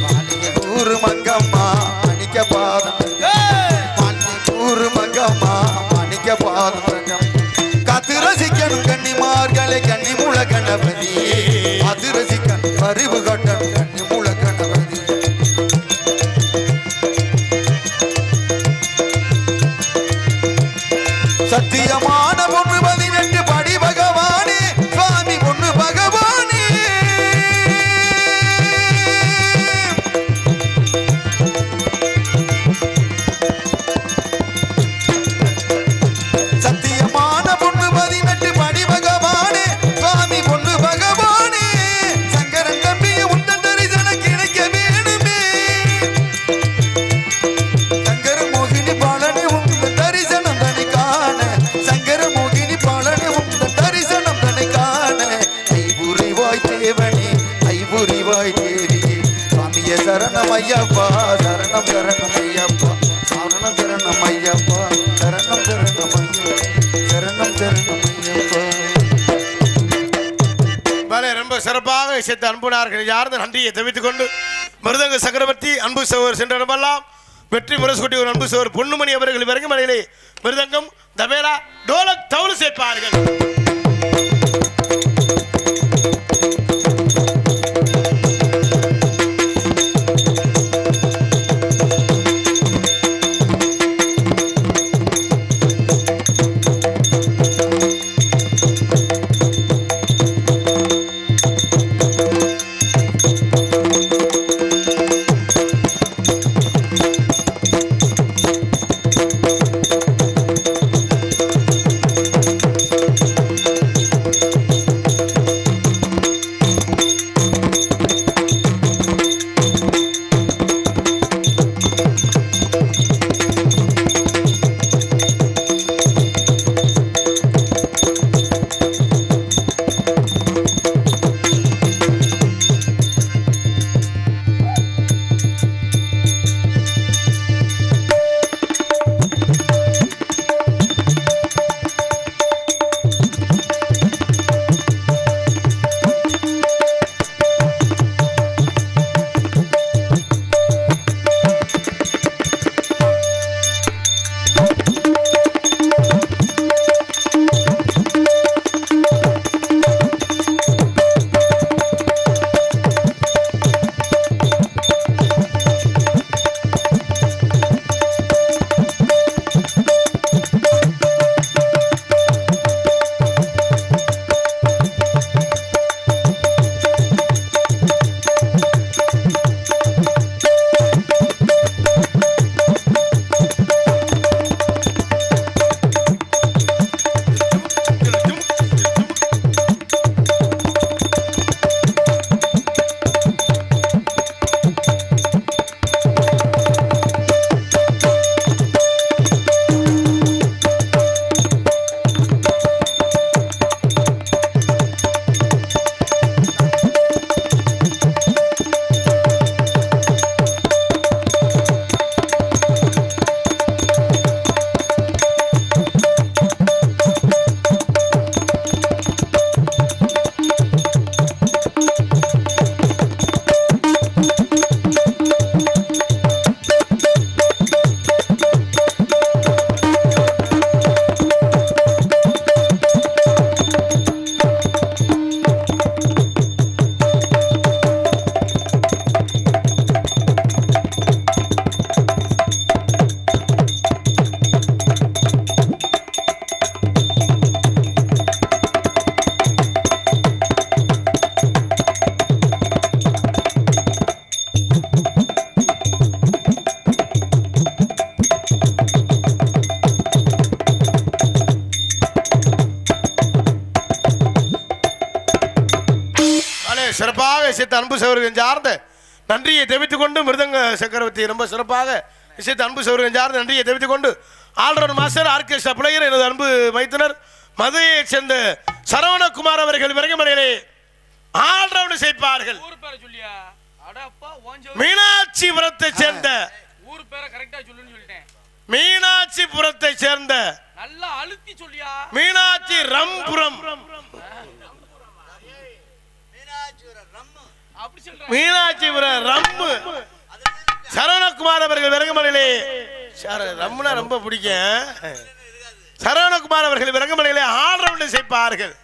மாளிகையூர் மங்கம்மா மணிக்க பாதம் மாளிகையூர் மங்கம்மா மணிக்க பாதம் காத்து ரசிக்கணும் கன்னிமார்களை கன்னிமுல கணபதி பார்த்து ரசிக்கணும் பரிவு காட்டணும் கன்னிமுல கணபதி சத்தியமான பொண்ணு 18 படி பகவானே சுவாமி பொண்ணு பகவானே சத்தியமான பொண்ணு 18 படி பகவானே சுவாமி பொண்ணு பகவானே சங்கரன் தம்பி உந்தன் தரிசனம் கிடைக்க வேணுமே சங்கர மோகினி பாலனே உந்தன் தரிசனம் தனி காண சங்கர மோகினி பாலனே உந்தன் தரிசனம் தனி காண ஐபுரிவாய் தேவனே ஐபுரிவாய் தேவியே சுவாமியே சரணம் ஐயப்பா சரணம் சரணம் ஐயப்பா சரணம் சரணம் ஐயப்பா சரணம் சரணம் ஐயப்பா சரணம் சரணம் ஐயப்பா வரை ரொம்ப சிறப்பாக இசைத்த அன்புனார்கள் யார்ந்த நன்றியை தெரிவித்துக் கொண்டு மிருதங்க சக்கரவர்த்தி அன்பு சகோதரர் சென்ற இடமெல்லாம் வெற்றி முரசுக்குட்டி ஒரு அன்பு சகோதரர் பொன்னுமணி அவர்கள் இறங்கும் மலையிலே மிருதங்கம் தபேலா டோலக் தவுளு சேர்ப்பார்கள். இசைத்த அன்பு சௌகரியம் சார்ந்த நன்றியை தெரிவித்துக் கொண்டு மிருதங்க சக்கரவர்த்தி ரொம்ப சிறப்பாக இசைத்த அன்பு சௌகரியம் சார்ந்த நன்றியை தெரிவித்துக் கொண்டு ஆல்ரவுண்ட் மாஸ்டர் ஆர்கெஸ்ட்ரா பிளேயர் எனது அன்பு மைத்துனர் மதுரையைச் சேர்ந்த சரவணகுமார் அவர்கள் விரங்கமலையிலே ஆல்ரவுண்ட் இசைப்பார்கள். மீனாட்சிபுரத்தை சேர்ந்த ஊர் பேரை கரெக்டா சொல்லுன்னு சொல்லிட்டேன். மீனாட்சிபுரத்தை சேர்ந்த நல்லா அழுத்தி சொல்லியா. மீனாட்சி ரம்புரம் மீனாட்சிபுரம் ரம்மு சரவணகுமார் அவர்கள் விரங்கமலையிலே ரம்முனா ரொம்ப பிடிக்கும். சரவணகுமார் அவர்கள் விரங்கமலையிலே ஆல்ரவுண்ட் இசைப்பார்கள்.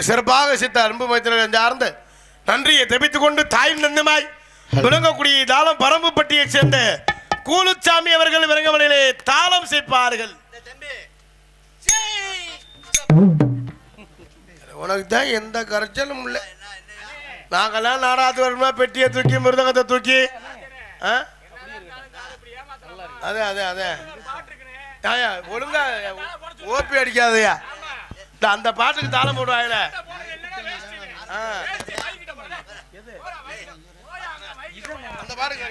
சிறப்பாக சித்த அன்பு மைத்திரன் சார்ந்த நன்றியை தெரிவித்துக் கொண்டு தாயும் நந்தமாய் விளங்கக்கூடிய தாளம் பரம்புப்பட்டியை சேர்ந்த கூலுச்சாமி அவர்கள் விரங்கமலையிலே தாளம் சேர்ப்பார்கள். உனக்கு தான் எந்த கரைச்சலும் இல்லை. நாங்கெல்லாம் நாடாத்து வரணுமா பெட்டியை தூக்கி மிருதங்கத்தை தூக்கி அதே அதே அதே ஒழுங்கா ஓப்பி அடிக்காதயா. அந்த பாட்டுக்கு தாளம் போடுவாங்கல்ல அந்த பாட்டுக்கு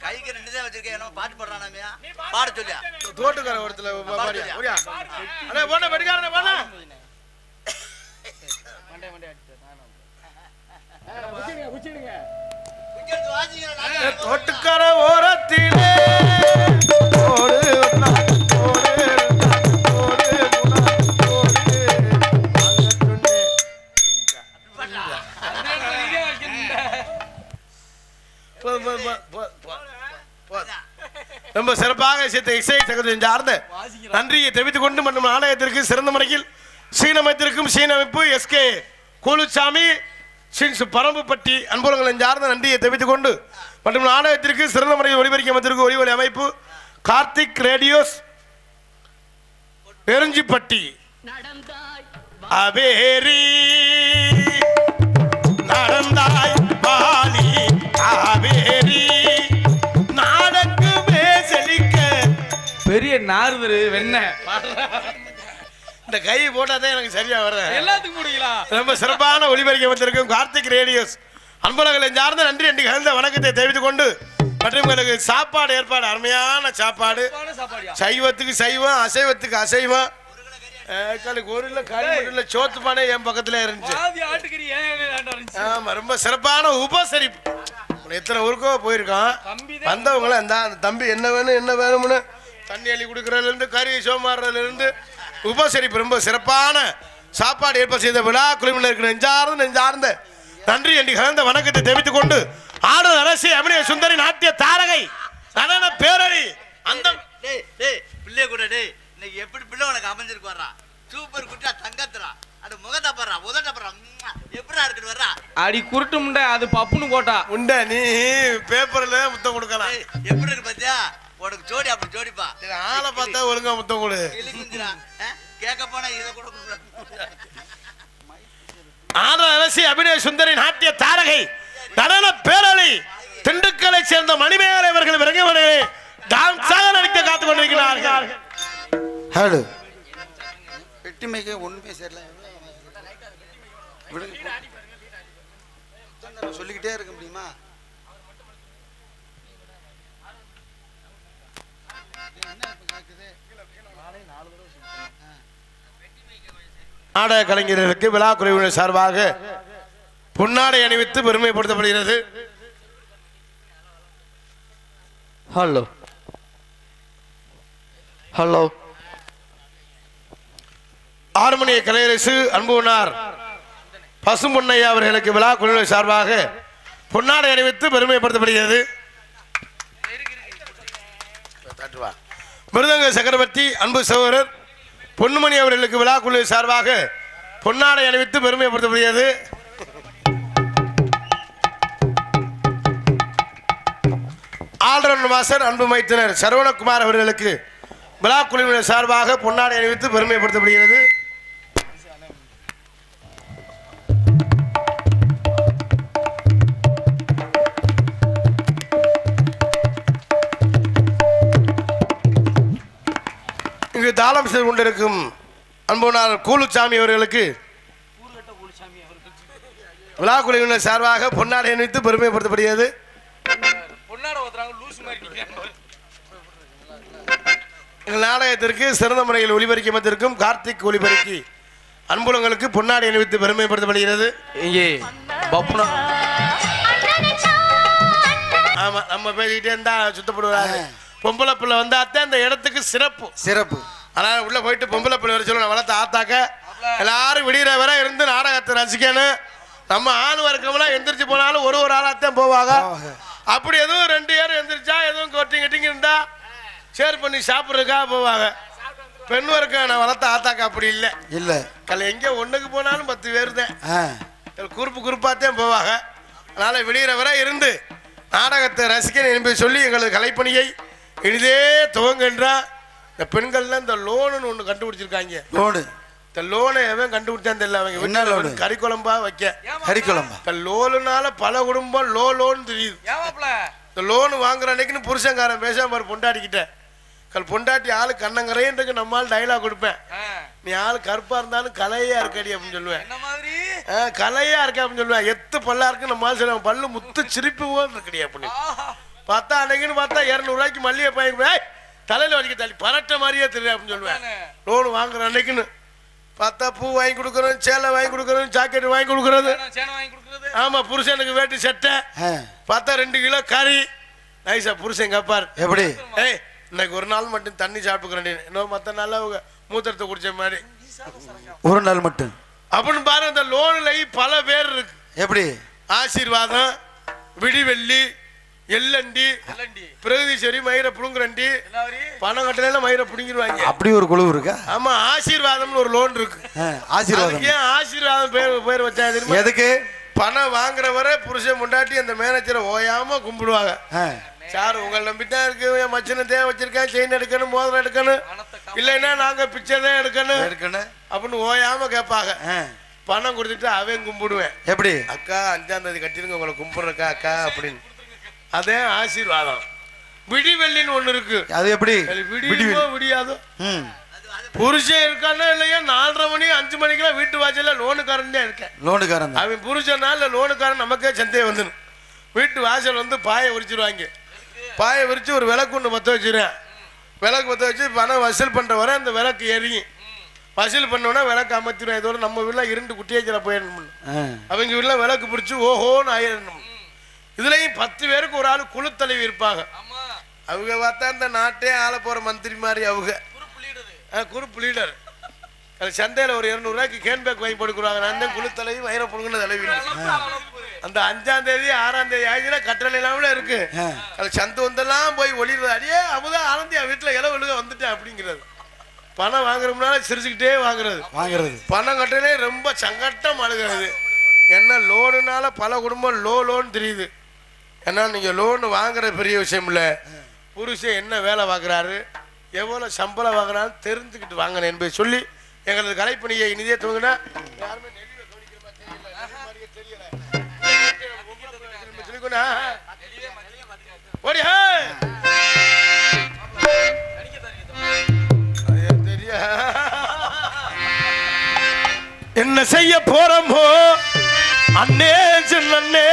கைக்கு ரெண்டு தான் வச்சிருக்கேன் பாட்டு போடுறானே பாட சொல்லியா தோட்டுக்கார ஒருத்தல பாடியா அண்ணே போன வெடிக்காரனே போன மண்டே மண்டே அடிச்சு தோட்டுக்கார ஓரத்திலே ஓடு ரொம்ப சிறப்பாக இசை சகோதரன் சார்ந்த நன்றியை தெரிவித்துக் கொண்டு மற்றும் ஆலயத்திற்கு சிறந்த முறையில் சீனமைத்திற்கும் சீனமைப்பு எஸ்கே கூலுச்சாமி பரம்புப்பட்டி அன்புலங்களின் சார்ந்த நன்றியை தெரிவித்துக் கொண்டு மற்றும் ஆலயத்திற்கு சிறந்த முறையில் ஒளிபரிக்க அமைத்திற்கு ஒளிவொலி அமைப்பு கார்த்திக் ரேடியோஸ் நெருஞ்சிப்பட்டி அபேரி நடந்தாய் பாலி அபேரி பெரிய நார்வரு வெண்ண இந்த கை போட்டாதான் எனக்கு சரியா வர எல்லாத்துக்கும் முடியலாம். ரொம்ப சிறப்பான ஒளிபரிக்க வந்திருக்கும் கார்த்திக் ரேடியோஸ் அன்புலகளை சார்ந்த நன்றி அண்டி கலந்த வணக்கத்தை தெரிவித்துக் கொண்டு மற்றும் உங்களுக்கு சாப்பாடு ஏற்பாடு அருமையான சாப்பாடு சைவத்துக்கு சைவம் அசைவத்துக்கு அசைவம் ஒரு சோத்து பானை என் பக்கத்துல இருந்துச்சு. ஆமா ரொம்ப சிறப்பான உபசரிப்பு. எத்தனை ஊருக்கோ போயிருக்கான் வந்தவங்கள அந்த தம்பி என்ன வேணும் என்ன வேணும்னு தண்ணி அள்ளி கொடுக்கறதுல இருந்து கறி சோமாறுறதுல இருந்து உபசரிப்பு ரொம்ப சிறப்பான சாப்பாடு ஏற்பாடு செய்த விழா குழுவினருக்கு நெஞ்சார்ந்த நன்றி என்று கலந்த வணக்கத்தை தெரிவித்துக் கொண்டு ஆடு அரசி அபிநய சுந்தரி நாட்டிய தாரகை நடன பேரடி அந்த பிள்ளை கூட இன்னைக்கு எப்படி பிள்ளை உனக்கு அமைஞ்சிருக்கு வர்றா சூப்பர் குட்டா தங்கத்துறா அது முகத்தை படுறா உதட்ட படுறா எப்படா இருக்குன்னு வர்றா அடி குருட்டு முண்டை அது பப்புன்னு போட்டா உண்டை நீ பேப்பர்ல முத்தம் கொடுக்கலாம் எப்படி இருக்கு பாத்தியா உனக்கு ஜோடி அப்படி ஜோடிப்பா ஆளை பார்த்தா ஒழுங்கா முத்தம் கொடு கேட்க போனா இதை கூட ஆந்திர அரசி அபிநய சுந்தரி நாட்டிய தாரகை நடன பேரழி திண்டுக்கலை சேர்ந்த மணிமேகலை அவர்கள் விரங்கவனே டான்ஸாக நடிக்க காத்துக் கொண்டிருக்கிறார்கள். ஹலோ பெட்டி மேய்க்க ஒண்ணுமே சேரல. சொல்லிக்கிட்டே இருக்க முடியுமா? நாடக கலைஞர்களுக்கு விழா குழுவினர் சார்பாக பொன்னாடை அணிவித்து பெருமைப்படுத்தப்படுகிறது. ஹலோ ஹலோ ஆறுமணிய கலையரசு அன்புனார் பசும்பொன்னையா அவர்களுக்கு விழா குழுவினர் சார்பாக பொன்னாடை அணிவித்து பெருமைப்படுத்தப்படுகிறது. மிருதங்க சக்கரவர்த்தி அன்பு சகோதரர் பொன்னுமணி அவர்களுக்கு விழா குழு சார்பாக பொன்னாடை அணிவித்து பெருமைப்படுத்தப்படுகிறது. ஆல்ரவுண்ட் மாஸ்டர் அன்பு மைத்தினர் சரவணகுமார் அவர்களுக்கு விழா குழுவினர் சார்பாக பொன்னாடை அணிவித்து பெருமைப்படுத்தப்படுகிறது. இங்கு தாளம் செய்து கொண்டிருக்கும் அன்புனார் கூலுச்சாமி அவர்களுக்கு விழா குழுவினர் சார்பாக பொன்னாடை அணிவித்து பெருமைப்படுத்தப்படுகிறது. எங்கள் நாடகத்திற்கு சிறந்த முறையில் ஒளிபரப்பி அமைத்திருக்கும் கார்த்திக் ஒளிபரப்பி அன்புலங்களுக்கு பொன்னாடை அணிவித்து பெருமைப்படுத்தப்படுகிறது. இங்கே பப்புனா ஆமா நம்ம பேசிக்கிட்டே இருந்தா சுத்தப்படுவாங்க. பொம்பளை பிள்ளை வந்தாத்தான் அந்த இடத்துக்கு சிறப்பு. ஆனால் உள்ள போயிட்டு பொம்பளை பிள்ளை வர சொல்லணும். வளர்த்த ஆத்தாக்க எல்லாரும் விடிகிற வரை இருந்து நாடகத்தை ரசிக்கணும். நம்ம ஆண் வர்க்கம்லாம் எந்திரிச்சு போனாலும் ஒரு ஆளாத்தான் போவாங்க. அப்படி எதுவும் 2 பேர் எந்திரிச்சா எதுவும் கொட்டிங் இருந்தா ஷேர் பண்ணி சாப்பிட்றதுக்காக போவாங்க. பெண் வர்க்கம் நான் வளர்த்த ஆத்தாக்க அப்படி இல்லை. கல் எங்கே ஒன்றுக்கு போனாலும் 10 பேர் தான் குறுப்பாத்தான் போவாங்க. அதனால் விடிகிற வரை இருந்து நாடகத்தை ரசிக்கணும் என்பதை சொல்லி எங்களது கலைப்பணியை இனிதே துவங்கன்றா. இந்த பெண்கள்லாம் இந்த லோனுன்னு ஒன்று கண்டுபிடிச்சிருக்காங்க. இந்த லோனை எவன் கண்டுபிடிச்சான்னு தெரியல. அவங்க என்ன கறிக்குழம்பா வைக்க இந்த லோனுனால பல குடும்பம் லோன்னு தெரியுது. இந்த லோனு வாங்குற அன்னைக்குன்னு புருஷங்காரன் பேசாம பொண்டாட்டிக்கிட்ட பொண்டாட்டி ஆளு கண்ணங்கரையன்றது நம்மால் டைலாக் கொடுப்பேன். நீ ஆளு கருப்பா இருந்தாலும் கலையா இருக்கடி அப்படின்னு சொல்லுவேன். கலையா இருக்க அப்படின்னு சொல்லுவேன். எத்து பல்லா இருக்கு நம்மால் சொல்லுவேன். பல்லு முத்து சிரிப்பு போல் இருக்கடி அப்படின்னு பார்த்தா அன்னைக்குன்னு பார்த்தா 200 ரூபாய்க்கு மல்லிகை பையன் தலையில வலிக்க தள்ளி பரட்ட மாதிரியே தெரியும் அப்படின்னு சொல்லுவேன். லோனு வாங்குற அன்னைக்குன்னு பார்த்தா பூ வாங்கி கொடுக்கறது, சேலை வாங்கி கொடுக்கறது, ஜாக்கெட் வாங்கி கொடுக்கறது. ஆமா, புருஷனுக்கு வேட்டி சட்டை பார்த்தா 2 கிலோ கறி நைஸா புருஷன் கப்பார். எப்படி இன்னைக்கு ஒரு நாள் மட்டும் தண்ணி சாப்பிட்டுக்கிறேன், இன்னும் மற்ற நாள் மூத்திரத்தை குடிச்ச மாதிரி ஒரு நாள் மட்டும் அப்படின்னு பாரு. இந்த லோன்ல பல பேர் இருக்கு. எப்படி ஆசீர்வாதம், விடிவெள்ளி, எல்லண்டி, பிரகதீஸ்வரி, மயிரை புடுங்குறண்டி, பணம் கட்டல மயிரை புடுங்கிடுவாங்க. அப்படி ஒரு குழு இருக்கா? ஆமா, ஆசீர்வாதம்னு ஒரு லோன் இருக்கு. ஆசீர்வாதம் ஏன் ஆசீர்வாதம் பேர் வச்சா தெரியுமா? எதுக்கு? பணம் வாங்குறவரை புருஷன் முண்டாட்டி அந்த மேனேஜரை ஓயாம கும்பிடுவாங்க. சார் உங்களை நம்பித்தான் இருக்கு, என் மச்சனத்தையே வச்சிருக்கேன், செயின் எடுக்கணும், மோதிரம் எடுக்கணும், இல்லைன்னா நாங்க பிச்சை தான் எடுக்கணும் அப்படின்னு ஓயாம கேட்பாங்க. பணம் கொடுத்துட்டு அவன் கும்பிடுவேன். எப்படி? அக்கா 5ஆம் தேதி கட்டிருங்க, உங்களை கும்பிடுறக்கா அக்கா அப்படின்னு. அதே ஆசீர்வாதம். விடிவெள்ளின்னு ஒண்ணு இருக்கு. அது எப்படி? விடியோ விடியாதோ புருஷன் இருக்கானா இல்லையா 4:30 மணி 5 மணிக்கெல்லாம் வீட்டு வாசல்ல லோனுக்காரன் தான் இருக்கேன். லோனுக்காரன் அவன் புருஷனா இல்ல லோனுக்காரன் நமக்கே சந்தேகம் வந்துடும். வீட்டு வாசல் வந்து பாயை விரிச்சிருவாங்க. பாயை விரிச்சு ஒரு விளக்கு ஒன்று பற்ற வச்சிருவேன். விளக்கு பற்ற வச்சு பணம் வசூல் பண்ற வரை அந்த விளக்கு எரியும். வசூல் பண்ணோன்னா விளக்கு அமர்த்திடுவேன். இதோட நம்ம வீட்டில் இருண்டு குட்டியாச்சில் போயிடணும். அவங்க வீட்டில் விளக்கு பிடிச்சி ஓஹோன்னு ஆயிடணும். இதுலயும் 10 பேருக்கு ஒரு ஆள் குழு தலைவி இருப்பாங்க. அவங்க பார்த்தா இந்த நாட்டே ஆள போற மந்திரி மாதிரி அவங்க குரூப் லீடர். சந்தையில் ஒரு 200 ரூபாய்க்கு கேன்பேக் வாங்கி போட்டுக்குறாங்க. நான் தான் குழு தலைவி வயிற பொண்ணுங்க தலைவி. அந்த 5ஆம் தேதி 6ஆம் தேதி ஆயிடுச்சுன்னா கட்டளை இல்லாமல இருக்கு. அது சந்தை வந்தெல்லாம் போய் ஒளிடுறது. அடியே அவதான் ஆனந்தியா வீட்டுல இலை விழுக வந்துட்டேன் அப்படிங்கிறது. பணம் வாங்குறோம்னால சிரிச்சுக்கிட்டே வாங்குறது. பணம் கட்டலே ரொம்ப சங்கட்டம் அழுகிறது. என்ன லோனுனால பல குடும்பம் லோன்னு தெரியுது. ஏன்னா நீங்க லோன் வாங்குற பெரிய விஷயம் இல்ல. புருஷன் என்ன வேலை வாங்குறாரு, எவ்வளவு சம்பளம் வாங்குறாரு தெரிஞ்சுக்கிட்டு வாங்கணும் என்பதை சொல்லி எங்களது கலைப்பணியை இனிதே துவங்கினா யாருமே நெல்லியை கவனிக்கிற மாதிரி தெரியல. தூக்குனா ஓடி தெரியா என்ன செய்ய போறோமோ அண்ணே சின்னே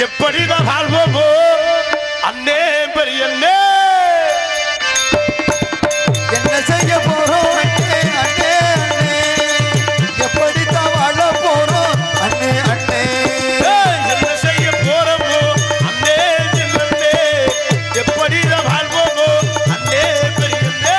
எப்படிதான் வாழ்வோமோ அண்ணே பெரியண்ணே என்ன செய்ய போறோம் அண்ணே அண்ணே அண்ணே எப்படித்தான் வாழ போறோம் அண்ணே அண்ணே என்ன செய்ய போறோமோ அண்ணே சின்னே எப்படிதான் வாழ்வோமோ அண்ணே பெரியண்ணே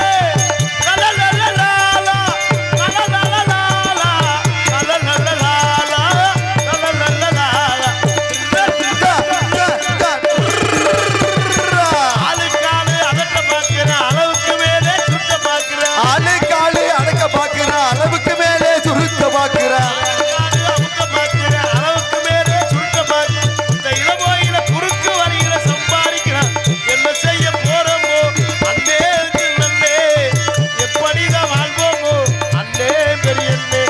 அளவுக்கு மேலே சுருக்க பார்க்கிறான் என்ன செய்ய போறோமோ அண்ணே சின்னே எப்படிதான் வாழ்வோமோ அண்ணே பெரியண்ணே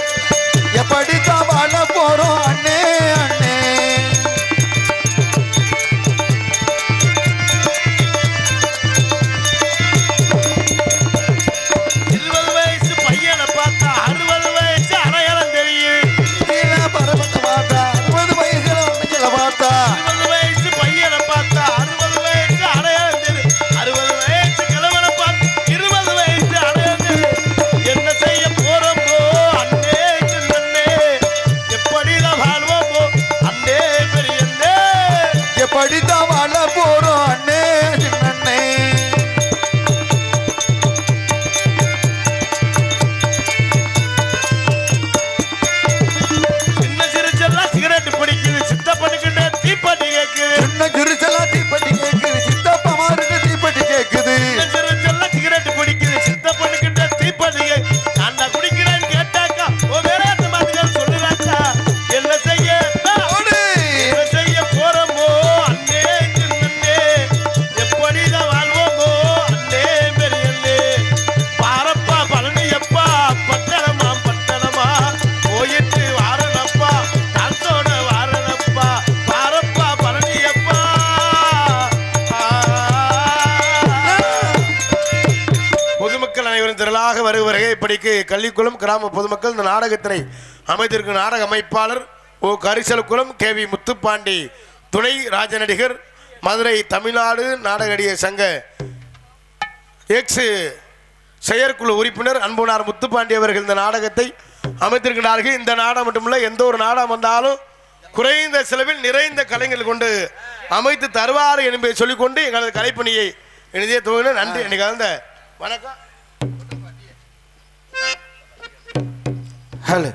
எப்படித்தான் வாழ போறோம் அண்ணே அண்ணே 20 வயசு பையனை பார்த்தா 60 வயசு அடையாளம் தெரியும். கீழே பரவத்தை பார்த்தா 60 வயசுல ஒண்ணுல பார்த்தா 20 வயசு பையனை பார்த்தா 60 வயசு அடையாளம் தெரியும். 60 வயசு கிழவனை பார்த்தா 20 வயசு அடையாளம் தெரியும். என்ன செய்ய போறோமோ அண்ணே சின்னே எப்படிதான் வாழ்வோமோ அண்ணே பெரியண்ணே எப்படித்தான் வாழ போறோம் அண்ணே சின்னண்ணே சின்ன சிறுச்செல்லாம் சிகரெட் பிடிக்குது சித்தப்பனுக்கிட்ட தீப்பெட்டி கேட்குது சின்ன கிருச்சலா தீப்பெட்டி கேக்குது சித்தப்பா மாருக்கு தீப்பெட்டி கேக்குது சின்ன சிறுச்செல்லாம் சிகரெட் பிடிக்குது சித்தப்பனுக்கிட்ட தீப்பெட்டி நான் குடிக்கிறேன்னு கேட்டாக்கா ஓ வேறாத்த மாதிரி சொல்லுறாச்சா என்ன செய்ய ஓடு. என்ன செய்ய போறோமோ அண்ணே சின்னே எப்படிதான் வாழ்வோமோ அண்ணே பெரியண்ணே பாரப்பா பழனியப்பா பட்டணமா போயிட்டு வாரணப்பா தாத்தோட வாரணப்பா பாரப்பா பழனியப்பா பொதுமக்கள் அனைவரும் திரளாக வருவரகை இப்படிக்கு கள்ளிக்குளம் கிராம பொதுமக்கள் இந்த நாடகத்தினை அமைத்திருக்கும் நாடக அமைப்பாளர் ஓ கரிசல்குளம் கேவி முத்துப்பாண்டி துணை ராஜநடிகர் மதுரை தமிழ்நாடு நாடக நடிகர் சங்க எக்ஸ் செயற்குழு உறுப்பினர் அன்புனார் முத்துப்பாண்டி அவர்கள் இந்த நாடகத்தை அமைத்திருக்கிறார்கள். இந்த நாடகம் மட்டுமல்ல எந்த ஒரு நாடகம் வந்தாலும் குறைந்த செலவில் நிறைந்த கலைஞர்கள் கொண்டு அமைத்து தருவார் என்பதை சொல்லிக்கொண்டு எங்களது கலைப்பணியை எழுதிய துவங்கின நன்றி. எனக்கு அந்த வணக்கம். ஹலோ